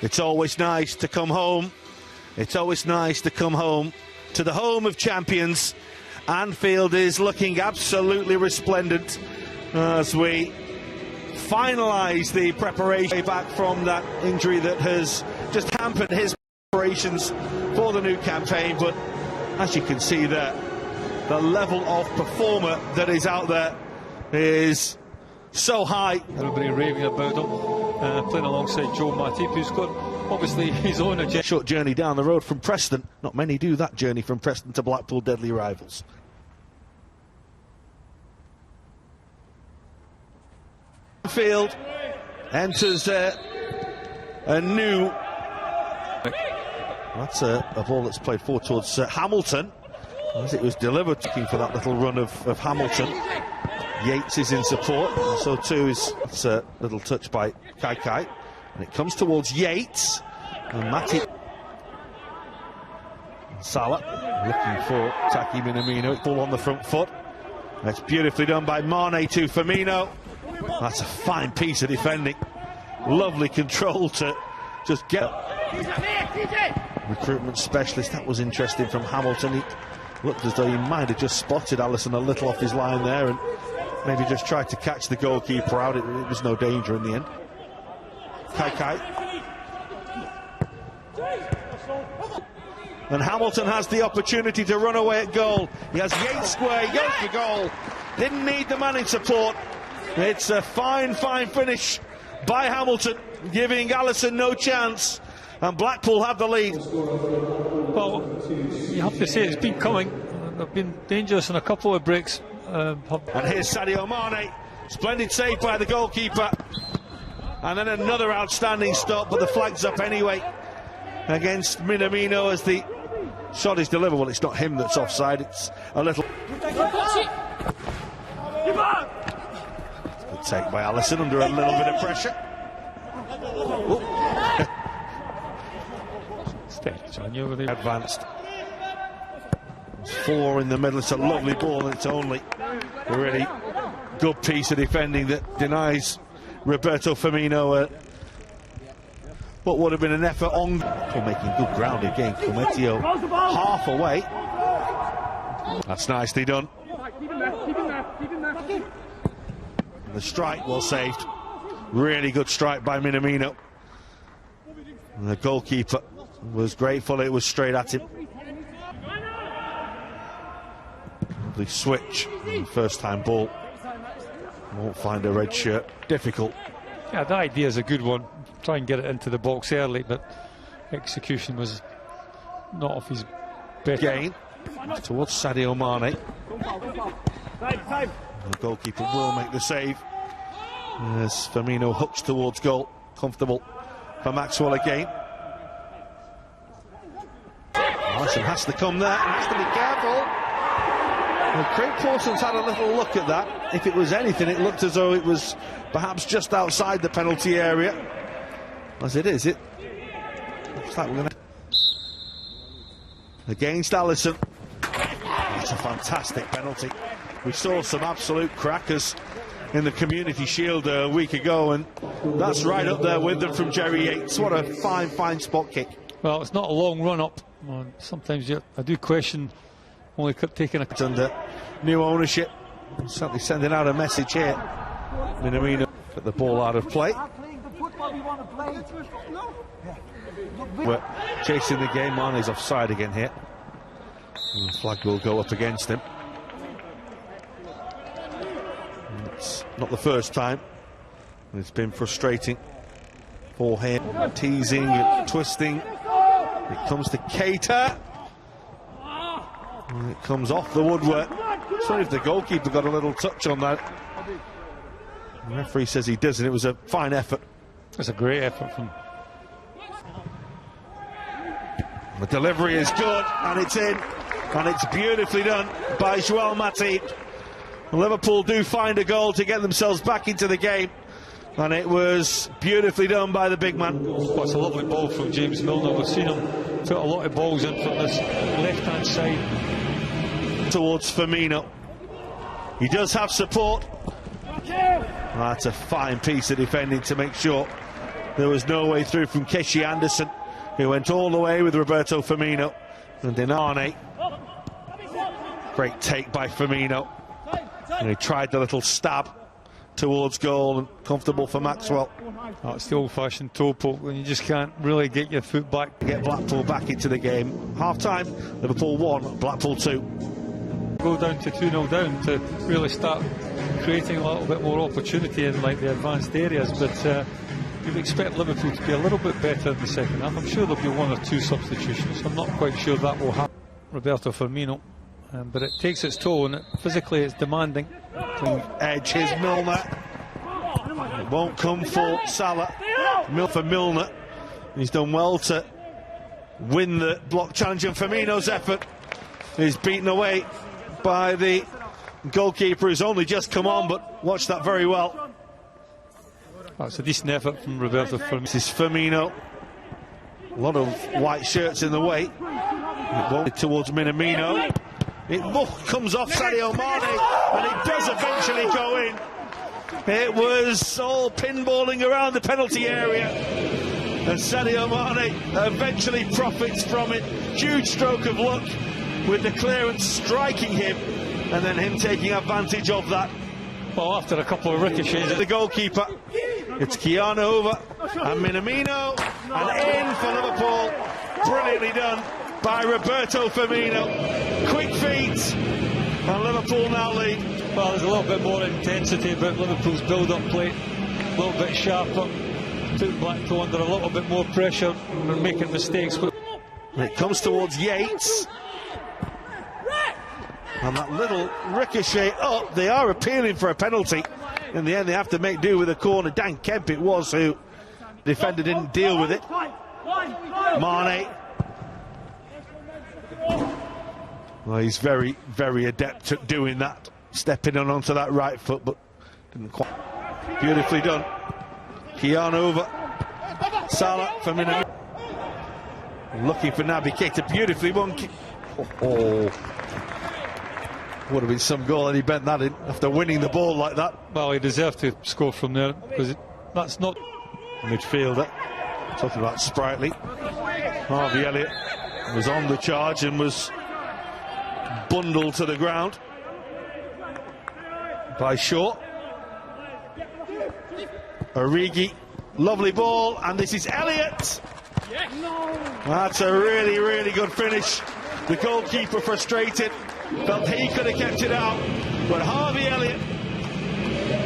It's always nice to come home. It's always nice to come home to the home of champions. Anfield is looking absolutely resplendent as we finalise the preparation back from that injury that has just hampered his preparations for the new campaign. But as you can see there, the level of performer that is out there is so high. Everybody raving about him, playing alongside Joe Matip, who's got obviously his own agenda. Short journey down the road from Preston. Not many do that journey from Preston to Blackpool, deadly rivals. Field enters a new. That's a ball that's played forward towards Hamilton as it was delivered, looking for that little run of Hamilton. Yates is in support, and so too is a little touch by Kai, and it comes towards Yates and Matip. Salah looking for Taki Minamino, ball on the front foot. That's beautifully done by Mane to Firmino. That's a fine piece of defending. Lovely control to just get recruitment specialist. That was interesting from Hamilton. He looked as though he might have just spotted Alisson a little off his line there and maybe just tried to catch the goalkeeper out. It was no danger in the end. Kai. And Hamilton has the opportunity to run away at goal. He has Yates square, he goes for goal. Didn't need the man in support. It's a fine finish by Hamilton, giving Alisson no chance. And Blackpool have the lead. Well, you have to say it's been coming. They've been dangerous in a couple of breaks. And here's Sadio Mane. Splendid save by the goalkeeper. And then another outstanding stop, but the flag's up anyway against Minamino as the shot is delivered. Well, it's not him that's offside, it's a little... Good take by Alisson under a little bit of pressure. Advanced. It's 4 in the middle. It's a lovely ball, and it's only a really good piece of defending that denies Roberto Firmino what would have been an effort on. Making good ground again. Cometio half away. That's nicely done. The strike well saved. Really good strike by Minamino. And the goalkeeper was grateful it was straight at him. The switch, first time ball. Won't find a red shirt. Difficult. Yeah, the idea is a good one. Try and get it into the box early, but execution was not off his best. Gain towards Sadio Mane. The goalkeeper will make the save as Firmino hooks towards goal. Comfortable for Maxwell again. Alisson has to come there and has to be careful. Well, Craig Pawson's had a little look at that. If it was anything, it looked as though it was perhaps just outside the penalty area. As it is, it looks like we're going to... Against Alisson. That's a fantastic penalty. We saw some absolute crackers in the Community Shield a week ago, and that's right up there with them from Jerry Yates. What a fine spot kick. Well, it's not a long run up. Sometimes I do question only taking a... Under new ownership, certainly sending out a message here. Minamino put the ball out of play. We're chasing the game on. He's offside again here. And the flag will go up against him. It's not the first time. It's been frustrating for him. Teasing and twisting. It comes to Keita. And it comes off the woodwork. Sorry if the goalkeeper got a little touch on that. The referee says he doesn't. It was a fine effort. It's a great effort from... The delivery is good, and it's in. And it's beautifully done by Joel Matip. Liverpool do find a goal to get themselves back into the game. And it was beautifully done by the big man. Well, it's a lovely ball from James Milner. We've seen him put a lot of balls in from this left-hand side. Towards Firmino. He does have support. That's a fine piece of defending to make sure There was no way through from Keshi Anderson, who went all the way with Roberto Firmino. And Dinane. Great take by Firmino. And he tried the little stab towards goal, and comfortable for Maxwell. Oh, it's the old-fashioned toe poke when you just can't really get your foot back. Get Blackpool back into the game. Half-time, Liverpool 1, Blackpool 2. Go down to 2-0 down to really start creating a little bit more opportunity in like the advanced areas, but you'd expect Liverpool to be a little bit better in the second half. I'm sure there'll be one or two substitutions. I'm not quite sure that will happen. Roberto Firmino, but it takes its toll, and physically it's demanding. Edge, here's Milner. It won't come for Salah. For Milner. He's done well to win the block challenge, and Firmino's effort is beaten away by the goalkeeper, who's only just come on, but watched that very well. That's a decent effort from Roberto Firmino. This is Firmino. A lot of white shirts in the way. Towards Minamino. It comes off Sadio Mane, and it does eventually go in. It was all pinballing around the penalty area, and Sadio Mane eventually profits from it. Huge stroke of luck with the clearance striking him, and then him taking advantage of that. Well, after a couple of ricochets, the goalkeeper, it's Keanu over, and Minamino, and in for Liverpool. Brilliantly done by Roberto Firmino. Quick feet, and Liverpool now lead. Well, there's a little bit more intensity about Liverpool's build-up play, a little bit sharper. Took Blackpool under a little bit more pressure. They're making mistakes. And it comes towards Yates. And that little ricochet up, they are appealing for a penalty. In the end, they have to make do with a corner. Dan Kemp it was, who the defender didn't deal with it. Mane. Well, he's very, very adept at doing that. Stepping on onto that right foot, but didn't quite. Beautifully done. Keanu over. Salah for Minamino. Looking for Naby Keita. Beautifully won. Oh. Would have been some goal, and he bent that in after winning the ball like that. Well, he deserved to score from there, because that's not midfielder. Talking about sprightly. Harvey Elliott was on the charge and was bundled to the ground by Shaw. Origi, lovely ball, and this is Elliott. That's a really, really good finish. The goalkeeper frustrated, felt he could have kept it out, but Harvey Elliott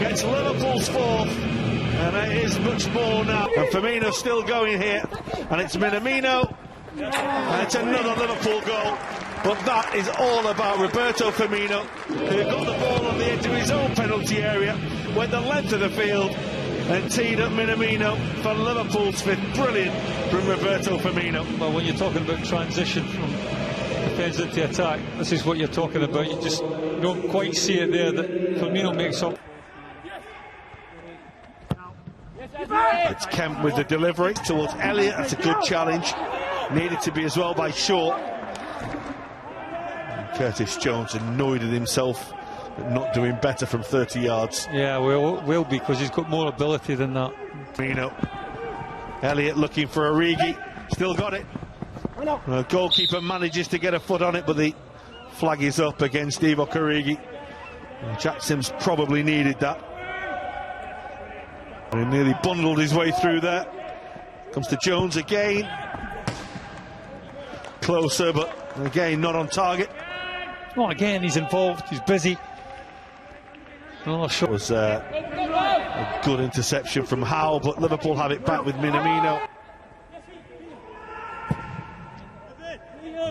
gets Liverpool's fourth, and it is much more now. And Firmino's still going here, and it's Minamino, and it's another Liverpool goal. But that is all about Roberto Firmino, who got the ball on the edge of his own penalty area, went the length of the field, and teed up Minamino for Liverpool's fifth. Brilliant from Roberto Firmino. Well, when you're talking about transition from defence into attack, this is what you're talking about. You just don't quite see it there, that Firmino makes up. It's Kemp with the delivery towards Elliott. That's a good challenge. Needed to be as well by Shaw. And Curtis Jones annoyed at himself at not doing better from 30 yards. Yeah, will be, because he's got more ability than that. Firmino. Elliott looking for Origi. Still got it. The goalkeeper manages to get a foot on it, but the flag is up against Divock Origi. Jack Sims probably needed that. And he nearly bundled his way through there. Comes to Jones again. Closer, but again not on target. Not again, he's involved, he's busy. Oh, sure. It was a good interception from Howe, but Liverpool have it back with Minamino.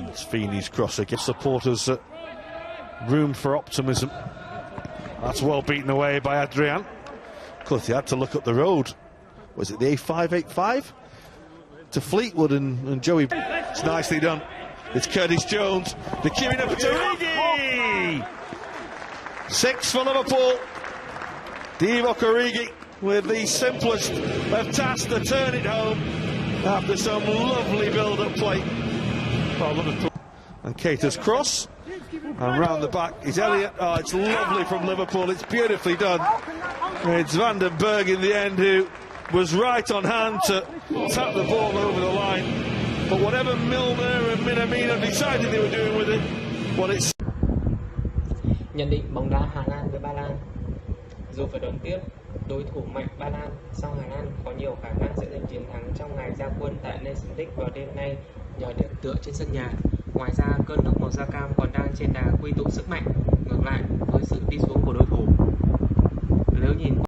It's Feeney's cross again. Supporters room for optimism. That's well beaten away by Adrian. Of course, he had to look up the road. Was it the A585? To Fleetwood and Joey. It's nicely done. It's Curtis Jones. The queuing up to Origi. 6 for Liverpool. Divock Origi with the simplest of tasks to turn it home after some lovely build-up play. And Keita's cross, and round the back is Elliott. Oh, it's lovely from Liverpool. It's beautifully done. It's Van den Berg in the end who was right on hand to tap the ball over the line. But whatever Milner and Minamino decided they were doing with it, well, it's... Nhận định bóng đá Hà Lan với Ba Lan. Dù phải đón tiếp đối thủ mạnh Ba Lan, song Hà Lan có nhiều khả năng sẽ giành chiến thắng trong ngày ra quân tại Nations League vào đêm nay nhờ điểm tựa trên sân nhà. Ngoài ra, cơn lốc màu da cam còn đang trên đà quy tụ sức mạnh. Ngược lại, với sự đi xuống của đối thủ, nếu nhìn